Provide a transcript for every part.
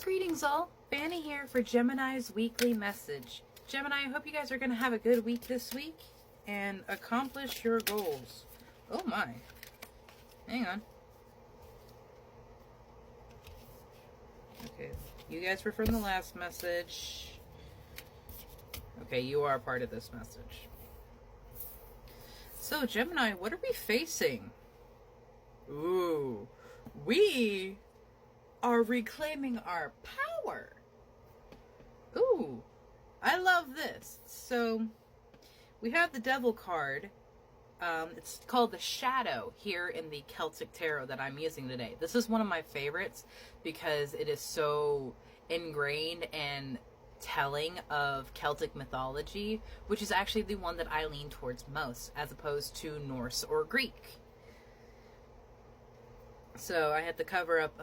Greetings all, Fanny here for Gemini's weekly message. Gemini, I hope you guys are going to have a good week this week and accomplish your goals. Oh my. Hang on. Okay, you guys were from the last message. Okay, you are part of this message. So Gemini, what are we facing? Ooh, we are reclaiming our power. Ooh, I love this. So we have the Devil card. It's called the Shadow here in the Celtic Tarot that I'm using today. This is one of my favorites because it is so ingrained and telling of Celtic mythology, which is actually the one that I lean towards most, as opposed to Norse or Greek. So I had to cover up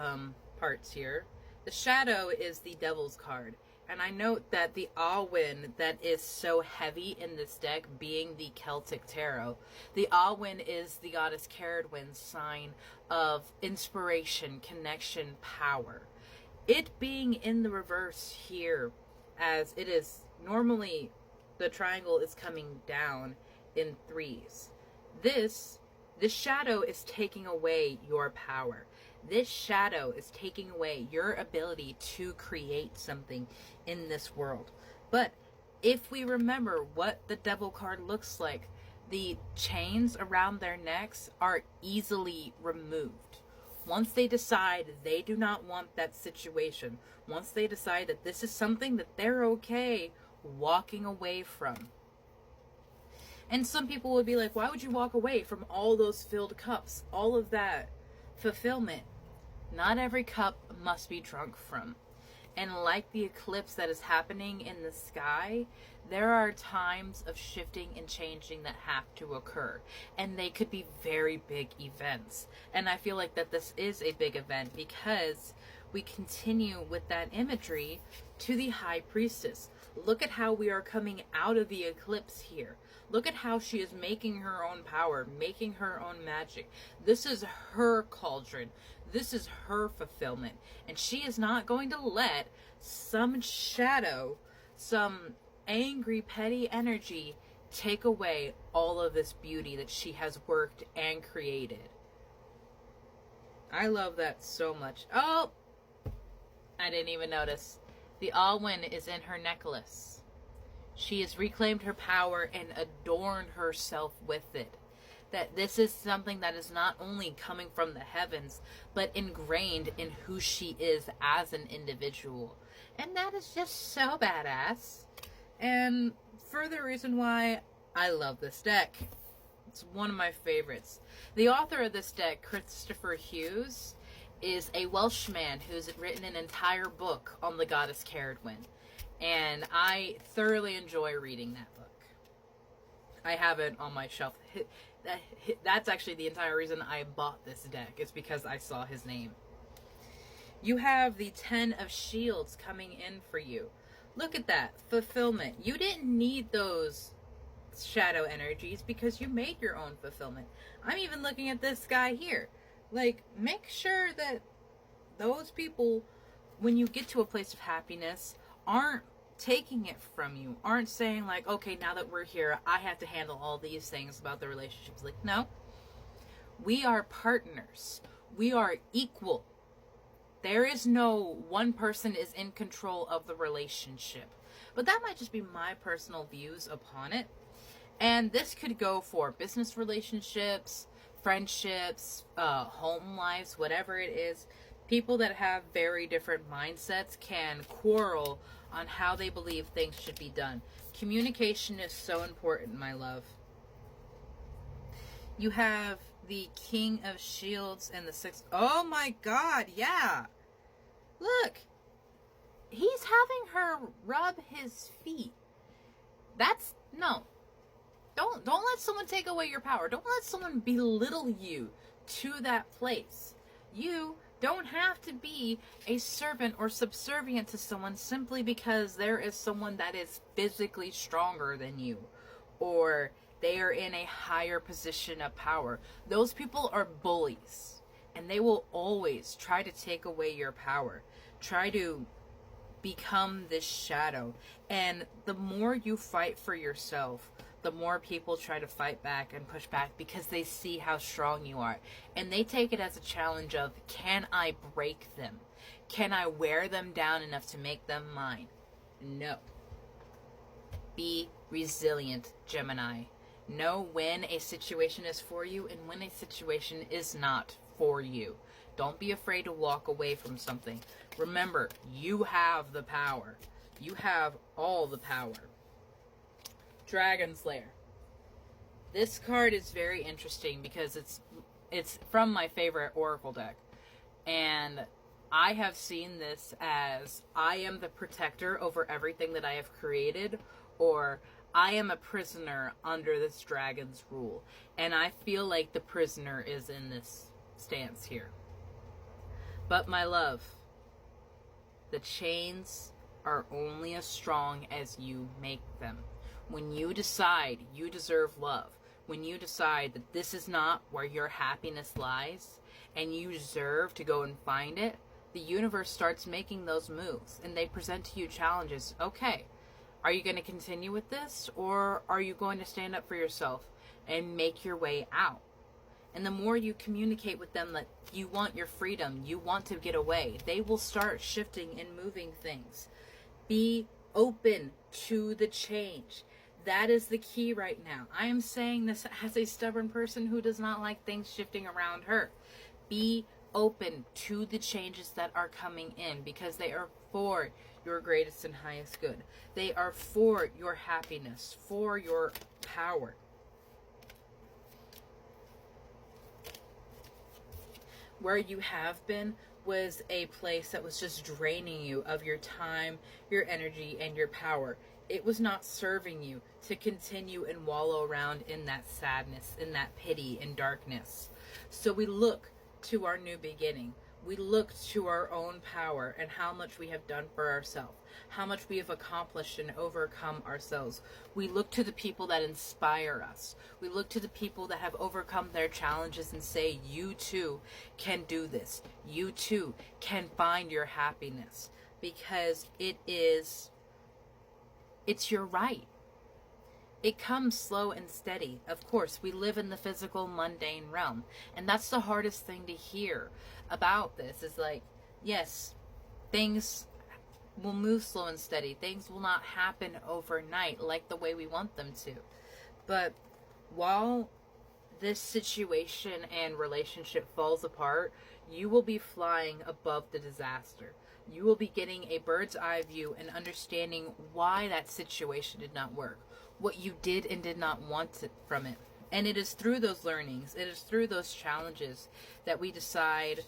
parts here. The Shadow is the Devil's card. And I note that the Awen that is so heavy in this deck being the Celtic Tarot. The Awen is the goddess Caradwyn's sign of inspiration, connection, power. It being in the reverse here, as it is normally the triangle is coming down in threes. This shadow is taking away your power. This shadow is taking away your ability to create something in this world. But if we remember what the Devil card looks like, the chains around their necks are easily removed. Once they decide they do not want that situation, once they decide that this is something that they're okay walking away from. And some people would be like, why would you walk away from all those filled cups, all of that fulfillment? Not every cup must be drunk from. And like the eclipse that is happening in the sky, there are times of shifting and changing that have to occur. And they could be very big events. And I feel like that this is a big event because we continue with that imagery to the High Priestess. Look at how we are coming out of the eclipse here. Look at how she is making her own power, making her own magic. This is her cauldron. This is her fulfillment. And she is not going to let some shadow, some angry, petty energy take away all of this beauty that she has worked and created. I love that so much. Oh, I didn't even notice. The Awen is in her necklace. She has reclaimed her power and adorned herself with it. That this is something that is not only coming from the heavens, but ingrained in who she is as an individual. And that is just so badass. And for the reason why I love this deck. It's one of my favorites. The author of this deck, Christopher Hughes, is a Welshman who's written an entire book on the goddess Caradwyn. And I thoroughly enjoy reading that book. I have it on my shelf. That's actually the entire reason I bought this deck. It's because I saw his name. You have the 10 of Shields coming in for you. Look at that. Fulfillment. You didn't need those shadow energies because you made your own fulfillment. I'm even looking at this guy here. Like, make sure that those people, when you get to a place of happiness, aren't taking it from you, aren't saying like, okay, now that we're here, I have to handle all these things about the relationships. Like, no, we are partners. We are equal. There is no one person is in control of the relationship. But that might just be my personal views upon it. And this could go for business relationships, friendships, home lives, whatever it is. People that have very different mindsets can quarrel on how they believe things should be done. Communication is so important, my love. You have the King of Shields and the 6. Oh my God, yeah. Look. He's having her rub his feet. That's, no. Don't let someone take away your power. Don't let someone belittle you to that place. You don't have to be a servant or subservient to someone simply because there is someone that is physically stronger than you, or they are in a higher position of power. Those people are bullies. And they will always try to take away your power, try to become this shadow. And the more you fight for yourself, the more people try to fight back and push back because they see how strong you are. And they take it as a challenge of, can I break them? Can I wear them down enough to make them mine? No. Be resilient, Gemini. Know when a situation is for you and when a situation is not for you. Don't be afraid to walk away from something. Remember, you have the power. You have all the power. Dragon Slayer. This card is very interesting because it's from my favorite Oracle deck. And I have seen this as, I am the protector over everything that I have created, or I am a prisoner under this dragon's rule. And I feel like the prisoner is in this stance here. But my love, the chains are only as strong as you make them. When you decide you deserve love, when you decide that this is not where your happiness lies, and you deserve to go and find it, the universe starts making those moves, and they present to you challenges. Okay, are you going to continue with this, or are you going to stand up for yourself and make your way out? And the more you communicate with them that you want your freedom, you want to get away, they will start shifting and moving things. Be open to the change. That is the key right now. I am saying this as a stubborn person who does not like things shifting around her. Be open to the changes that are coming in, because they are for your greatest and highest good. They are for your happiness, for your power. Where you have been was a place that was just draining you of your time, your energy, and your power. It was not serving you to continue and wallow around in that sadness, in that pity and darkness. So we look to our new beginning. We look to our own power and how much we have done for ourselves, how much we have accomplished and overcome ourselves. We look to the people that inspire us. We look to the people that have overcome their challenges and say, you too can do this. You too can find your happiness, because it's your right. It comes slow and steady. Of course, we live in the physical, mundane realm. And that's the hardest thing to hear about this, is like, yes, things will move slow and steady. Things will not happen overnight like the way we want them to. But while this situation and relationship falls apart, you will be flying above the disaster. You will be getting a bird's eye view and understanding why that situation did not work, what you did and did not want from it. And it is through those learnings, it is through those challenges that we decide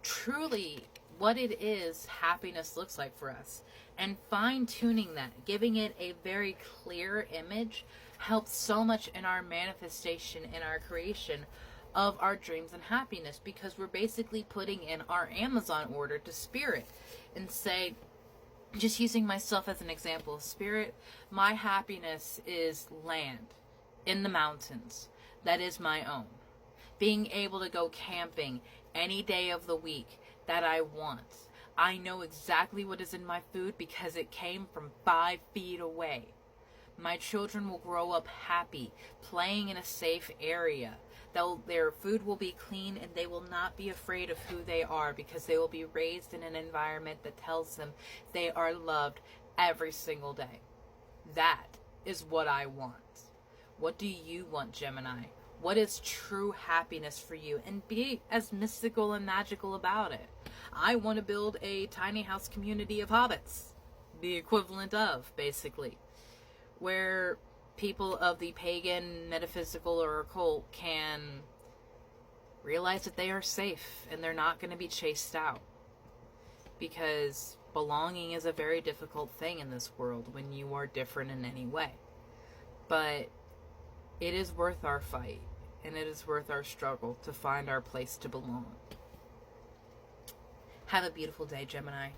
truly what it is happiness looks like for us. And fine-tuning that, giving it a very clear image, helps so much in our manifestation and our creation of our dreams and happiness, because we're basically putting in our Amazon order to Spirit and say, just using myself as an example, Spirit, my happiness is land in the mountains that is my own. Being able to go camping any day of the week that I want. I know exactly what is in my food because it came from 5 feet away. My children will grow up happy, playing in a safe area. Their food will be clean, and they will not be afraid of who they are, because they will be raised in an environment that tells them they are loved every single day. That is what I want. What do you want, Gemini? What is true happiness for you? And be as mystical and magical about it. I want to build a tiny house community of hobbits. The equivalent of, basically. Where people of the pagan, metaphysical, or occult can realize that they are safe and they're not going to be chased out. Because belonging is a very difficult thing in this world when you are different in any way. But it is worth our fight, and it is worth our struggle to find our place to belong. Have a beautiful day, Gemini.